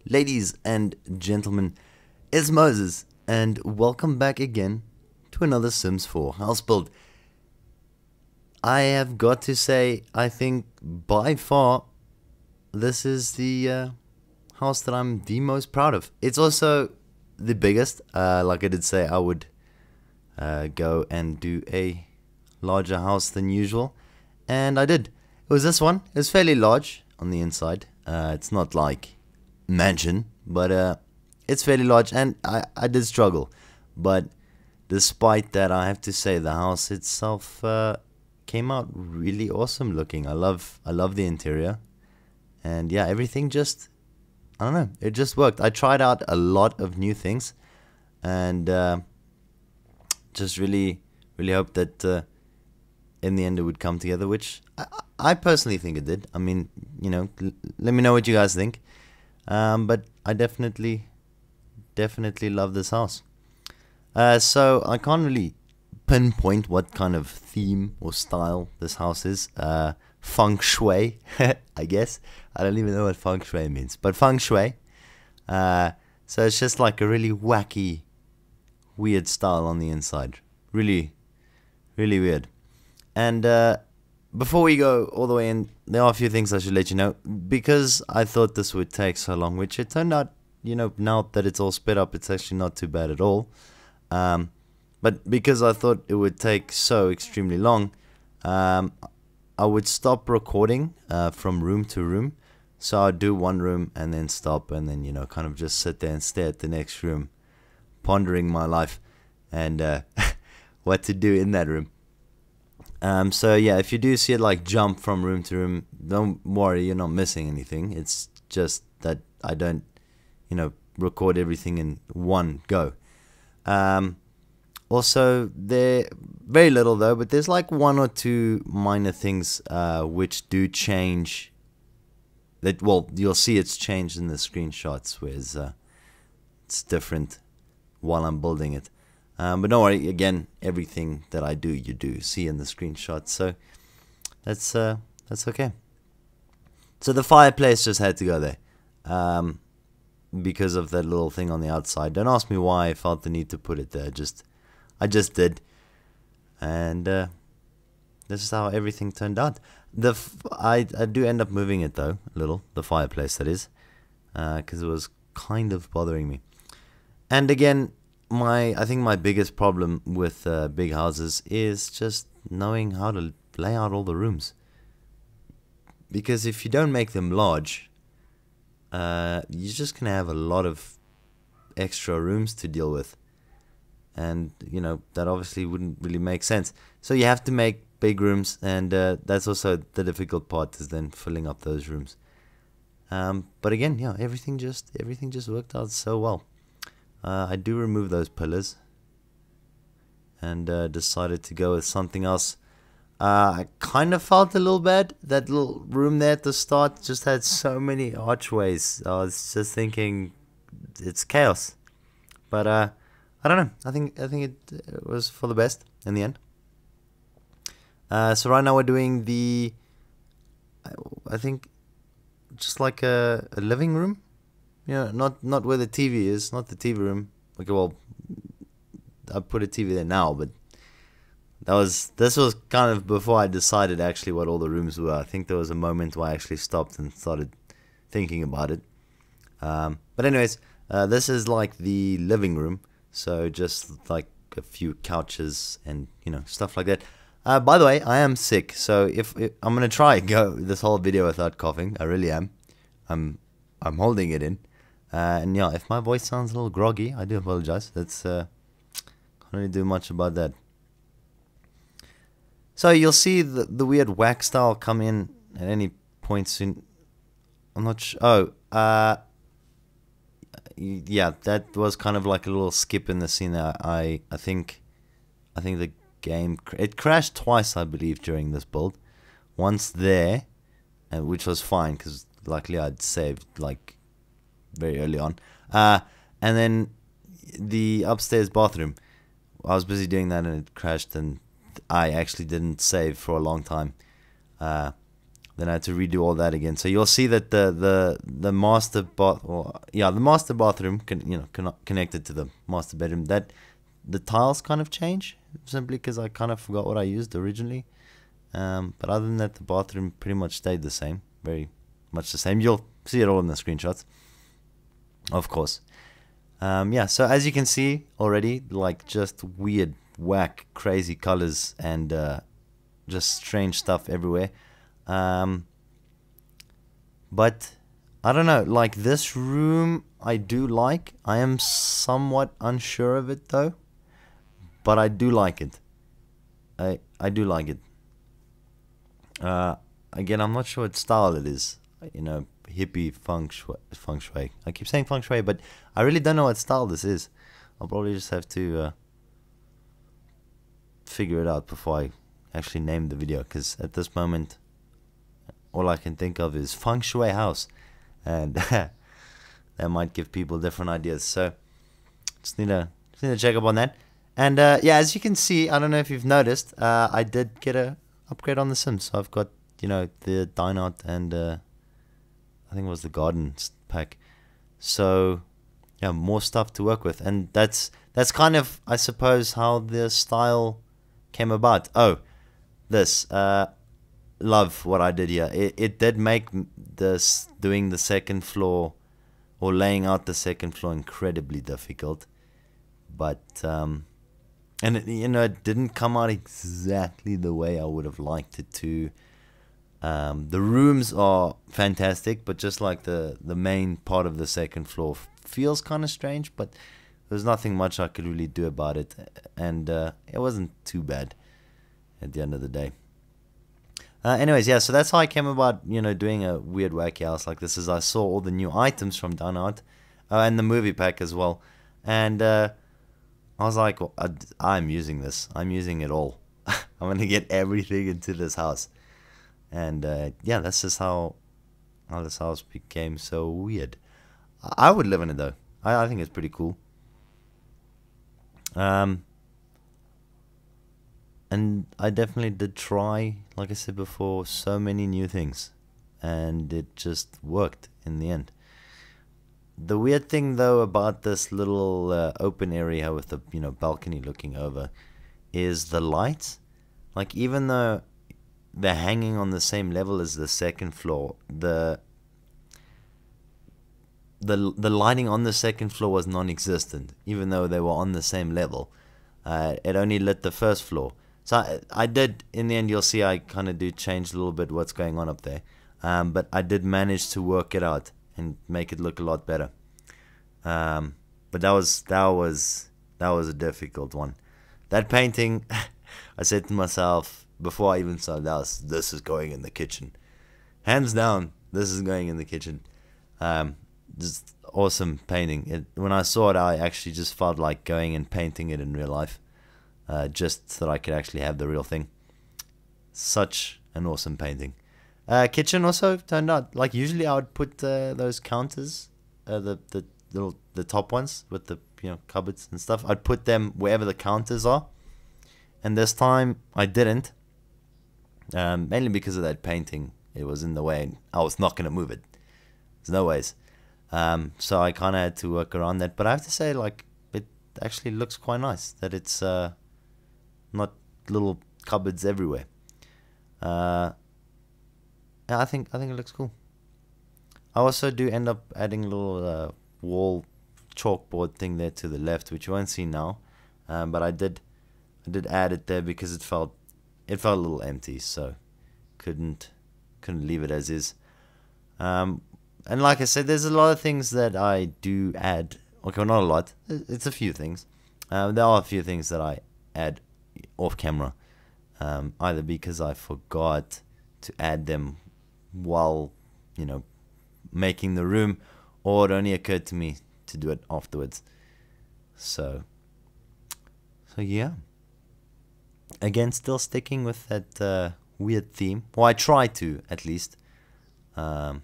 Ladies and gentlemen, it's Moses, and welcome back again to another Sims 4 house build. I have got to say, I think by far, this is the house that I'm the most proud of. It's also the biggest. Like I did say, I would go and do a larger house than usual, and I did. It was this one. It was fairly large on the inside. It's not like mansion, but it's fairly large, and I did struggle. But despite that, I have to say the house itself came out really awesome looking. I love the interior, and yeah, everything just, I don't know, it just worked. I tried out a lot of new things, and just really hope that in the end it would come together, which I personally think it did. I mean, let me know what you guys think. But I definitely love this house. So I can't really pinpoint what kind of theme or style this house is. Feng shui, I guess. I don't even know what feng shui means, but feng shui. So it's just like a really wacky, weird style on the inside. Really weird. And before we go all the way in, there are a few things I should let you know. Because I thought this would take so long, which it turned out, now that it's all sped up, it's actually not too bad at all. But because I thought it would take so extremely long, I would stop recording from room to room. So I'd do one room and then stop, and then, kind of just sit there and stare at the next room, pondering my life and what to do in that room. So yeah, if you do see it like jump from room to room, don't worry, you're not missing anything. It's just that I don't, record everything in one go. Also, there very little though, but there's like one or two minor things which do change. That, well, you'll see it's changed in the screenshots, whereas it's different while I'm building it. But don't worry, again, everything that I do, you do see in the screenshot, so that's okay. So the fireplace just had to go there, because of that little thing on the outside. Don't ask me why I felt the need to put it there. I just did, and this is how everything turned out. I do end up moving it though, a little, the fireplace that is, because it was kind of bothering me. And again, I think my biggest problem with big houses is just knowing how to lay out all the rooms. Because if you don't make them large, you're just going to have a lot of extra rooms to deal with. And, that obviously wouldn't really make sense. So you have to make big rooms, and that's also the difficult part, is then filling up those rooms. But again, yeah, everything just worked out so well. I do remove those pillars and decided to go with something else. I kind of felt a little bad. That little room there at the start just had so many archways. I was just thinking it's chaos. But I don't know. I think it was for the best in the end. So right now we're doing I think just like a living room. Not where the TV is, not the TV room. Okay, well, I put a TV there now, but this was kind of before I decided actually what all the rooms were. I think there was a moment where I actually stopped and started thinking about it. But anyways, this is like the living room, so just like a few couches and stuff like that. By the way, I am sick, so if I'm gonna try and go this whole video without coughing, I really am. I'm holding it in. And yeah, if my voice sounds a little groggy, I do apologize. That's can't really do much about that. So you'll see the weird wax style come in at any point soon. I'm not sure. Oh, yeah, that was kind of like a little skip in the scene there. I think the game it crashed twice, I believe, during this build. Once there, which was fine because luckily I'd saved like very early on, and then the upstairs bathroom, I was busy doing that and it crashed, and I actually didn't save for a long time. Then I had to redo all that again. So you'll see that the master the master bathroom connected to the master bedroom. That the tiles kind of change simply because I kind of forgot what I used originally. But other than that, the bathroom pretty much stayed the same, very much the same. You'll see it all in the screenshots, of course. Yeah. So as you can see already, like just weird, whack, crazy colors and just strange stuff everywhere. But I don't know, like this room I do like. I am somewhat unsure of it though, but I do like it. I do like it. Again, I'm not sure what style it is. Hippie feng shui. I keep saying feng shui, but I really don't know what style this is. I'll probably just have to figure it out before I actually name the video, because at this moment all I can think of is feng shui house, and that might give people different ideas. So just need to check up on that. And yeah, as you can see, I don't know if you've noticed, I did get a upgrade on the Sims. So I've got the dine out and I think it was the garden pack. So yeah, more stuff to work with, and that's kind of, I suppose, how the style came about. Oh, this love what I did here. It did make this doing the second floor or laying out the second floor incredibly difficult, but and it didn't come out exactly the way I would have liked it to. The rooms are fantastic, but just like the main part of the second floor feels kind of strange, but there's nothing much I could really do about it, and it wasn't too bad at the end of the day. Anyways, yeah, so that's how I came about, doing a weird wacky house like this. Is I saw all the new items from Dine Out, and the movie pack as well, and I was like, well, I'm using this. I'm using it all. I'm gonna get everything into this house, and yeah, that's just how this house became so weird. I would live in it though. I think it's pretty cool. And I definitely did try, like I said before, so many new things, and it just worked in the end. The weird thing though about this little open area with the balcony looking over is the lights. Like, even though they're hanging on the same level as the second floor, the lighting on the second floor was non-existent, even though they were on the same level. It only lit the first floor. So I did, in the end, you'll see I kind of do change a little bit what's going on up there. But I did manage to work it out and make it look a lot better. But that was a difficult one. That painting, I said to myself before I even started the house, this is going in the kitchen. Hands down, this is going in the kitchen. Just awesome painting. When I saw it, I actually just felt like going and painting it in real life. Just so that I could actually have the real thing. Such an awesome painting. Kitchen also turned out, like, usually I would put those counters, the top ones with the cupboards and stuff. I'd put them wherever the counters are, and this time I didn't. Mainly because of that painting. It was in the way, and I was not gonna move it. There's no ways. So I kind of had to work around that. But I have to say, like, it actually looks quite nice that it's not little cupboards everywhere. Yeah, I think it looks cool. I also do end up adding a little wall chalkboard thing there to the left, which you won't see now. But I did add it there because it felt a little empty, so couldn't leave it as is. And like I said, there's a lot of things that I do add. Okay, well, not a lot. It's a few things. There are a few things that I add off camera, either because I forgot to add them while making the room, or it only occurred to me to do it afterwards. So yeah, again, still sticking with that weird theme. Well, I try to, at least. I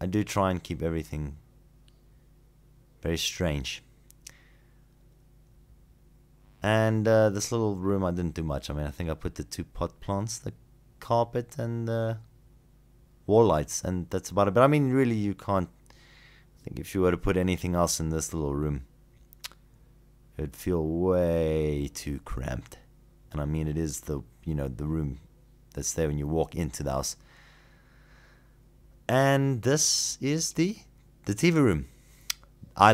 do try and keep everything very strange. And this little room, I didn't do much. I mean, I think I put the 2 pot plants, the carpet and wall lights, and that's about it. But I mean, really, you can't. I think if you were to put anything else in this little room, it'd feel way too cramped. And I mean, it is the room that's there when you walk into the house. And this is the TV room. I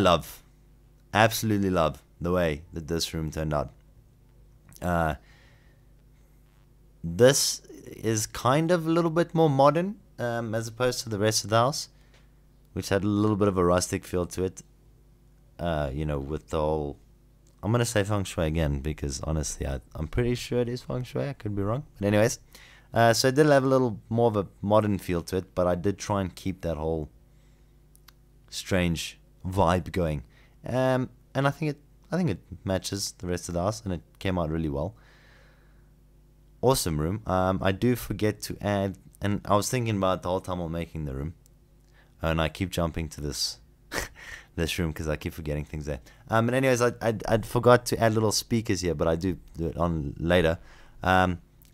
absolutely love the way that this room turned out. This is kind of a little bit more modern as opposed to the rest of the house, which had a little bit of a rustic feel to it. With the whole, I'm going to say feng shui again because honestly, I'm pretty sure it is feng shui. I could be wrong. But anyways, so it did have a little more of a modern feel to it, but I did try and keep that whole strange vibe going. And I think it matches the rest of the house, and it came out really well. Awesome room. I do forget to add, and I was thinking about the whole time while making the room, and I keep jumping to this this room because I keep forgetting things there. But anyways, I forgot to add little speakers here, but I do it on later.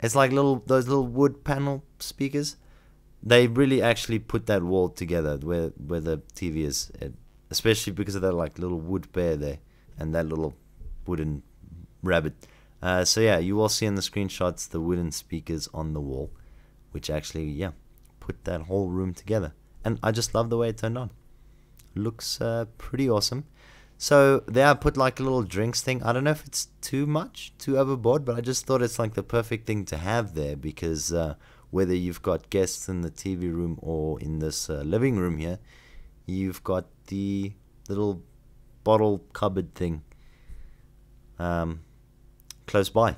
It's like those little wood panel speakers. They really actually put that wall together where the TV is, especially because of that like little wood bear there and that little wooden rabbit. So yeah, you will see in the screenshots the wooden speakers on the wall, which actually put that whole room together. And I just love the way it turned on. Looks pretty awesome. So there I put like a little drinks thing. I don't know if it's too overboard, but I just thought it's like the perfect thing to have there because whether you've got guests in the TV room or in this living room here, you've got the little bottle cupboard thing close by,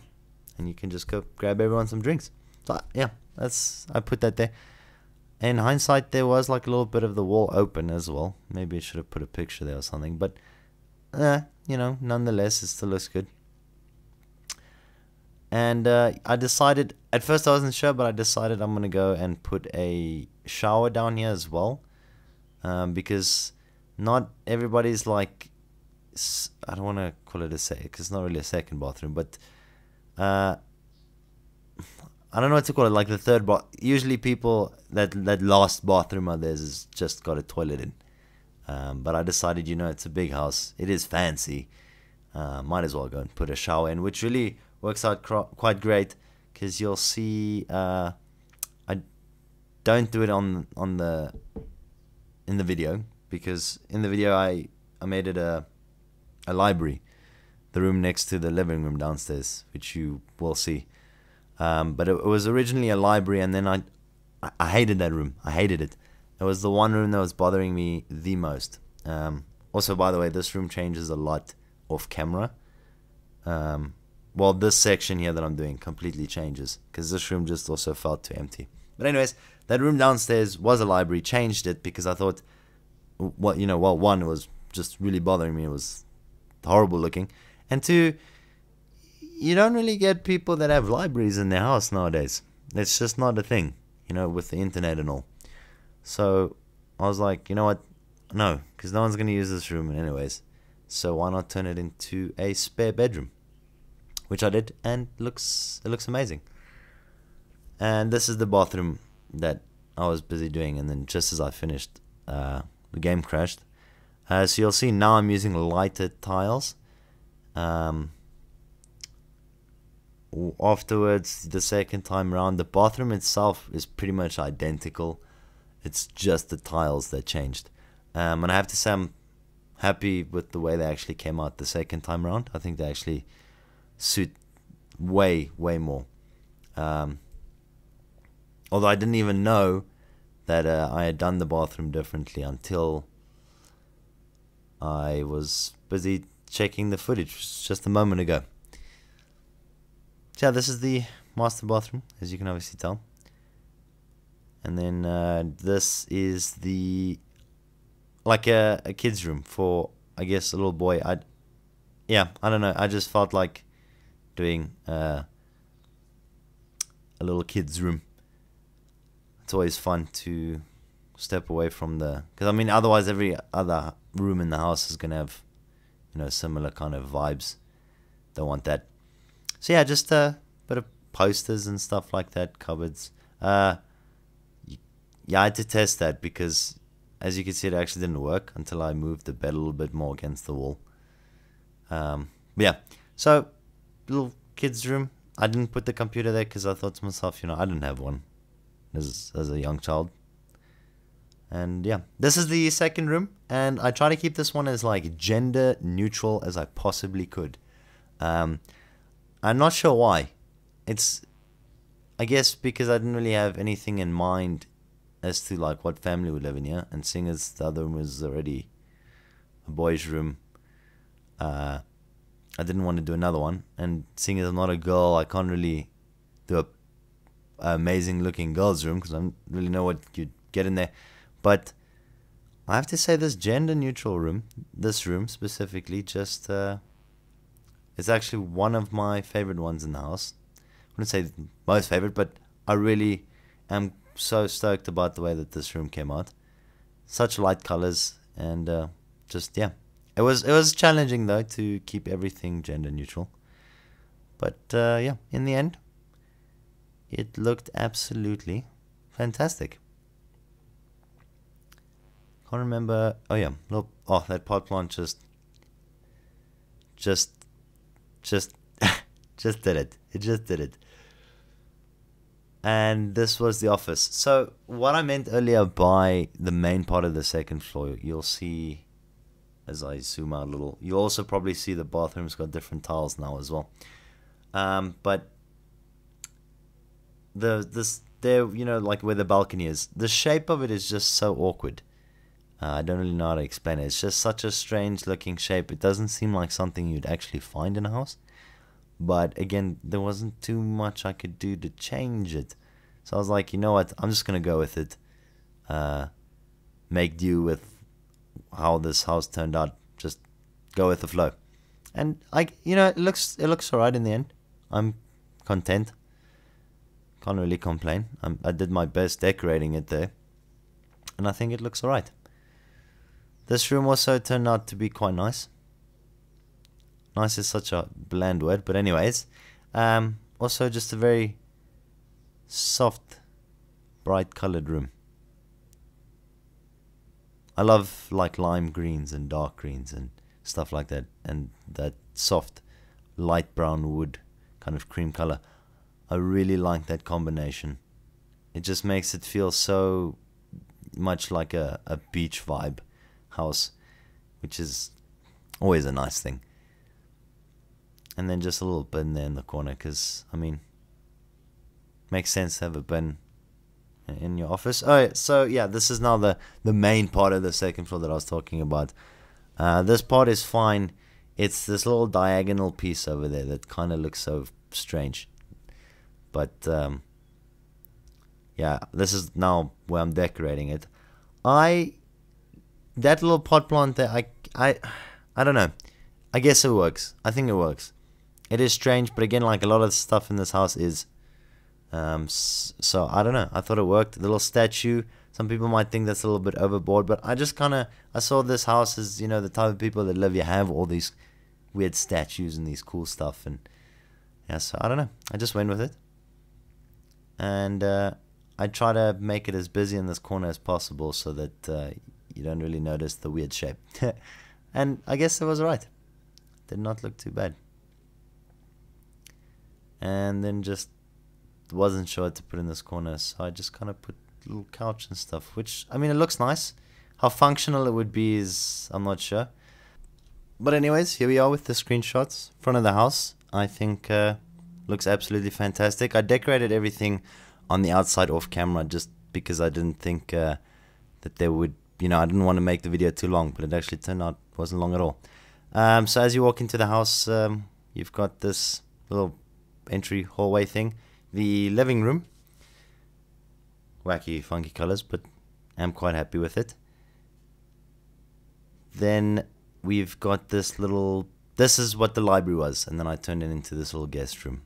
and you can just go grab everyone some drinks. So yeah, I put that there. In hindsight, there was like a little bit of the wall open as well. Maybe I should have put a picture there or something, but nonetheless, it still looks good. And I decided, at first I wasn't sure, but I decided I'm gonna go and put a shower down here as well, because not everybody's like, I don't want to call it a second, because it's not really a second bathroom, but I don't know what to call it, like the third bath. Usually people, that last bathroom of theirs has just got a toilet in. But I decided, it's a big house, it is fancy, might as well go and put a shower in, which really works out quite great, because you'll see, I don't do it in the video, because in the video I made it a library, the room next to the living room downstairs, which you will see. But it was originally a library, and then I hated that room. I hated it. It was the one room that was bothering me the most. Also, by the way, this room changes a lot off camera. Well, this section here that I'm doing completely changes, because this room just also felt too empty. But anyways, that room downstairs was a library. Changed it because I thought, one, it was just really bothering me. It was horrible looking, and two, you don't really get people that have libraries in their house nowadays. It's just not a thing, with the internet and all. So I was like, you know what? No, because no one's going to use this room anyways. So why not turn it into a spare bedroom? Which I did, and it looks amazing. And this is the bathroom that I was busy doing, and then just as I finished, the game crashed. So you'll see now I'm using lighter tiles. Afterwards, the second time around, the bathroom itself is pretty much identical. It's just the tiles that changed. And I have to say I'm happy with the way they actually came out the second time around. I think they actually suit way more. Although I didn't even know that I had done the bathroom differently until I was busy checking the footage just a moment ago. So yeah, this is the master bathroom, as you can obviously tell. And then this is like a kid's room for, I guess, a little boy. I don't know. I just felt like doing a little kid's room. It's always fun to step away from because I mean, otherwise every other room in the house is gonna have, similar kind of vibes. Don't want that. So yeah, just a posters and stuff like that, cupboards. Yeah, I had to test that because, as you can see, it actually didn't work until I moved the bed a little bit more against the wall. But yeah, so little kid's room. I didn't put the computer there because I thought to myself, I didn't have one as a young child. And yeah, this is the second room, and I try to keep this one as like gender neutral as I possibly could. I'm not sure why. I guess because I didn't really have anything in mind as to like what family would live in here, and seeing as the other room was already a boys' room, I didn't want to do another one. And seeing as I'm not a girl, I can't really do a amazing looking girls' room because I don't really know what you'd get in there. But I have to say, this gender neutral room, this room specifically, just it's actually one of my favorite ones in the house. I wouldn't say most favorite, but I really am so stoked about the way that this room came out. Such light colors, and just yeah, it was challenging though to keep everything gender neutral. But yeah, in the end, it looked absolutely fantastic. Can't remember. Oh yeah, look. Oh, that pot plant just just did it. It just did it. And this was the office. So what I meant earlier by the main part of the second floor, you'll see as I zoom out a little. You'll also probably see the bathroom's got different tiles now as well. But there, like where the balcony is, the shape of it is just so awkward. I don't really know how to explain it. It's just such a strange looking shape. It doesn't seem like something you'd actually find in a house. But again, there wasn't too much I could do to change it. So I was like, you know what? I'm just going to go with it. Make do with how this house turned out. Just go with the flow. And it looks alright in the end. I'm content. Can't really complain. I did my best decorating it there. And I think it looks alright. This room also turned out to be quite nice. Nice is such a bland word, but anyways. Also just a very soft, bright colored room. I love like lime greens and dark greens and stuff like that. And that soft, light brown wood kind of cream color. I really like that combination. It just makes it feel so much like a beach vibe house, which is always a nice thing. And then just a little bin there in the corner, because makes sense to have a bin in your office. Oh, so yeah, this is now the main part of the second floor that I was talking about. This part is fine. It's this little diagonal piece over there that kind of looks so strange. But yeah, this is now where I'm decorating it. That little pot plant there, I don't know. I guess it works. I think it works. It is strange, but again, like a lot of stuff in this house is. So I don't know. I thought it worked. The little statue. Some people might think that's a little bit overboard, but I saw this house as, the type of people that live here have all these weird statues and these cool stuff, and yeah. So I don't know. I just went with it, and I try to make it as busy in this corner as possible so that you don't really notice the weird shape. And I guess it was alright. Did not look too bad. And then just wasn't sure what to put in this corner, so I just kind of put a little couch and stuff, which, it looks nice. How functional it would be is, I'm not sure. But anyways, here we are with the screenshots. Front of the house, I think looks absolutely fantastic. I decorated everything on the outside off camera just because I didn't think that there would, I didn't want to make the video too long, but it actually turned out wasn't long at all. So as you walk into the house, you've got this little entry hallway thing. The living room, wacky funky colors, but I'm quite happy with it. Then we've got this is what the library was, and then I turned it into this little guest room,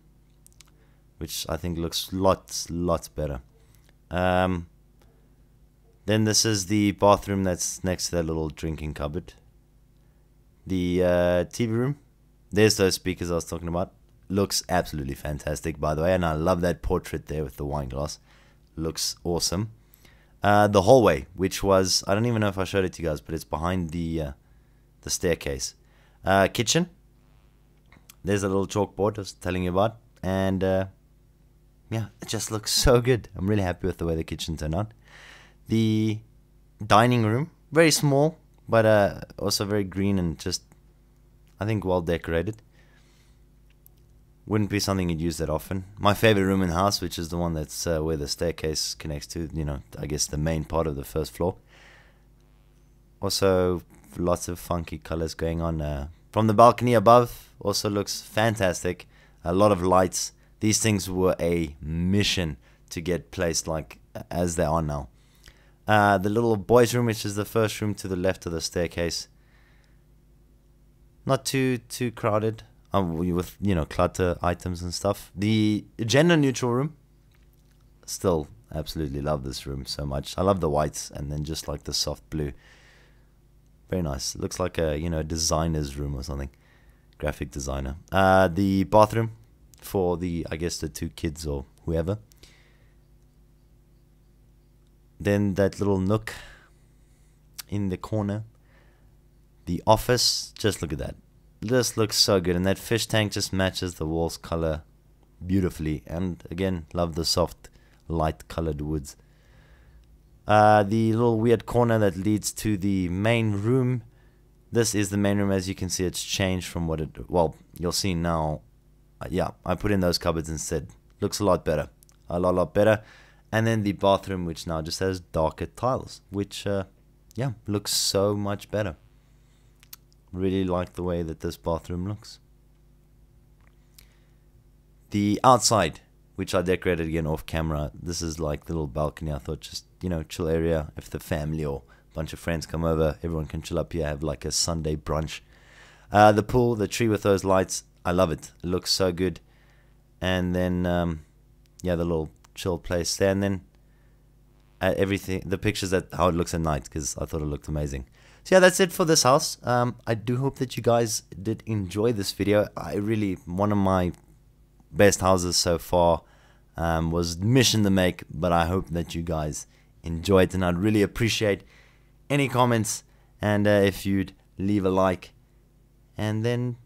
which I think looks lots better. Then this is the bathroom that's next to that little drinking cupboard. The TV room, there's those speakers I was talking about. looks absolutely fantastic, by the way, and I love that portrait there with the wine glass. Looks awesome. The hallway, which was, I don't even know if I showed it to you guys, but it's behind the staircase. Kitchen. There's a little chalkboard I was telling you about, and yeah, it just looks so good. I'm really happy with the way the kitchen turned out. The dining room, very small, but also very green and just, I think, well decorated. Wouldn't be something you'd use that often. My favorite room in the house, which is the one that's where the staircase connects to, you know, I guess the main part of the first floor. Also, lots of funky colors going on. From the balcony above, also looks fantastic. A lot of lights. These things were a mission to get placed like as they are now. The little boys' room, which is the first room to the left of the staircase. Not too crowded. With, you know, clutter items and stuff. The gender neutral room, still absolutely love this room so much. I love the whites and then just like the soft blue. Very nice. It looks like a, you know, designer's room or something. Graphic designer. The bathroom for the, I guess, the two kids or whoever. Then that little nook in the corner. The office, just look at that. This looks so good, and that fish tank just matches the wall's color beautifully. And again, love the soft, light colored woods. The little weird corner that leads to the main room. This is the main room. As you can see, it's changed from what it, well, you'll see now. Yeah, I put in those cupboards instead. Looks a lot better. A lot better. And then the bathroom, which now just has darker tiles, which, yeah, looks so much better. Really like the way that this bathroom looks. The outside, which I decorated again off camera. This is like the little balcony. I thought just, you know, chill area. If the family or a bunch of friends come over, everyone can chill up here, have like a Sunday brunch. The pool, the tree with those lights, I love it. It looks so good. And then, yeah, the little chill place there. And then everything, the pictures that how it looks at night, because I thought it looked amazing. So yeah, that's it for this house. I do hope that you guys did enjoy this video. One of my best houses so far was mission to make, but I hope that you guys enjoyed, and I'd really appreciate any comments, and if you'd leave a like. And then,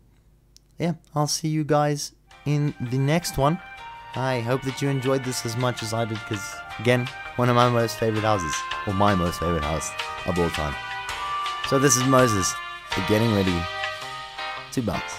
yeah, I'll see you guys in the next one. I hope that you enjoyed this as much as I did, because, again, one of my most favorite houses, or my most favorite house of all time. So this is Moses, getting ready to bounce.